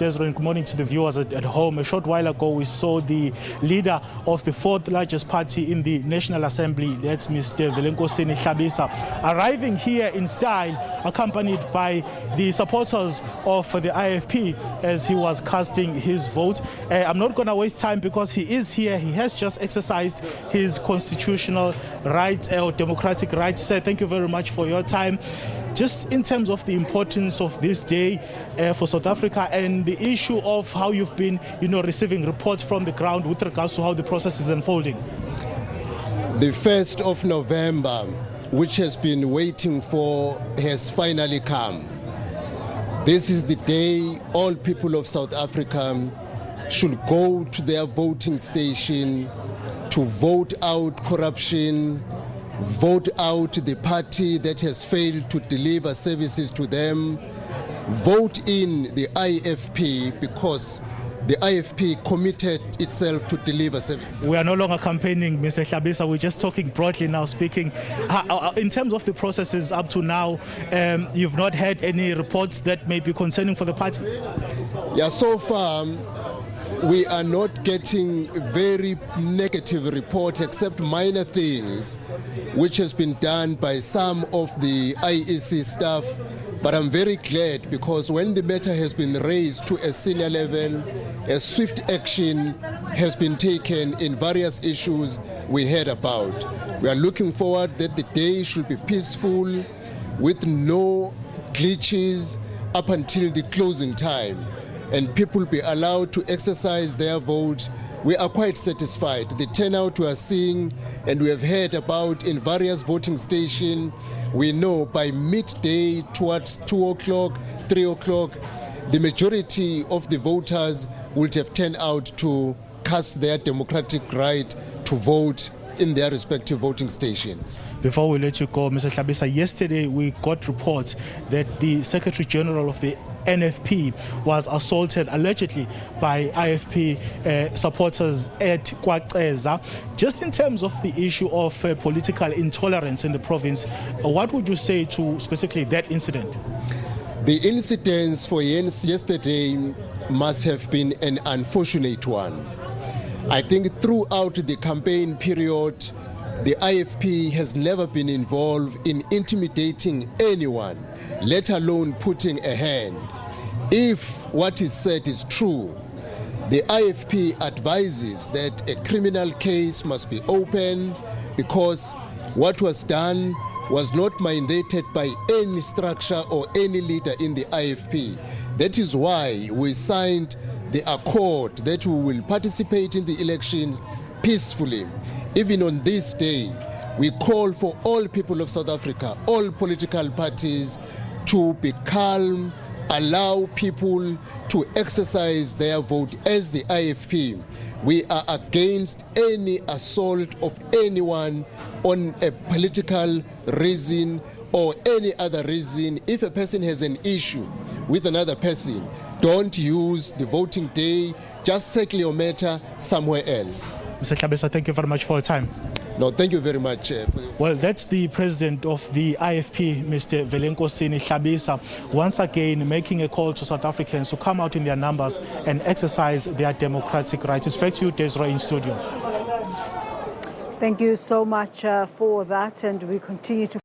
Desiree, good morning to the viewers at home. A short while ago, we saw the leader of the fourth largest party in the National Assembly, that's Mr. Velenkosini Hlabisa, arriving here in style, accompanied by the supporters of the IFP as he was casting his vote. I'm not going to waste time because he is here. He has just exercised his constitutional rights or democratic rights. Sir, thank you very much for your time. Just in terms of the importance of this day for South Africa and the issue of how you've been, receiving reports from the ground with regards to how the process is unfolding. The 1st of November, which has been waiting for, has finally come. This is the day all people of South Africa should go to their voting station to vote out corruption, vote out the party that has failed to deliver services to them, vote in the IFP because the IFP committed itself to deliver services. We are no longer campaigning, Mr. Hlabisa. We're just talking broadly now, speaking. In terms of the processes up to now, you've not had any reports that may be concerning for the party? Yeah, so far, we are not getting very negative report except minor things which has been done by some of the IEC staff. But I'm very glad because when the matter has been raised to a senior level, a swift action has been taken in various issues we heard about. We are looking forward that the day should be peaceful with no glitches up until the closing time, and people be allowed to exercise their vote. We are quite satisfied. The turnout we are seeing and we have heard about in various voting stations, we know by midday towards 2 o'clock, 3 o'clock, the majority of the voters would have turned out to cast their democratic right to vote in their respective voting stations. Before we let you go, Mr. Hlabisa, yesterday we got reports that the Secretary General of the NFP was assaulted allegedly by IFP supporters at KwaZulu-Natal. Just in terms of the issue of political intolerance in the province, what would you say to specifically that incident? The incidents for yesterday must have been an unfortunate one. I think throughout the campaign period, the IFP has never been involved in intimidating anyone, let alone putting a hand. If what is said is true, the IFP advises that a criminal case must be opened because what was done was not mandated by any structure or any leader in the IFP. That is why we signed the accord that we will participate in the elections peacefully. Even on this day, we call for all people of South Africa, all political parties, to be calm, allow people to exercise their vote. As the IFP, we are against any assault of anyone on a political reason or any other reason. If a person has an issue with another person, don't use the voting day, just settle your matter somewhere else. Mr. Hlabisa, thank you very much for your time. No, thank you very much. Well, that's the president of the IFP, Mr. Velenkosini Hlabisa, once again making a call to South Africans to come out in their numbers and exercise their democratic rights. It's back to you, Desiree, in studio. Thank you so much for that, and we continue to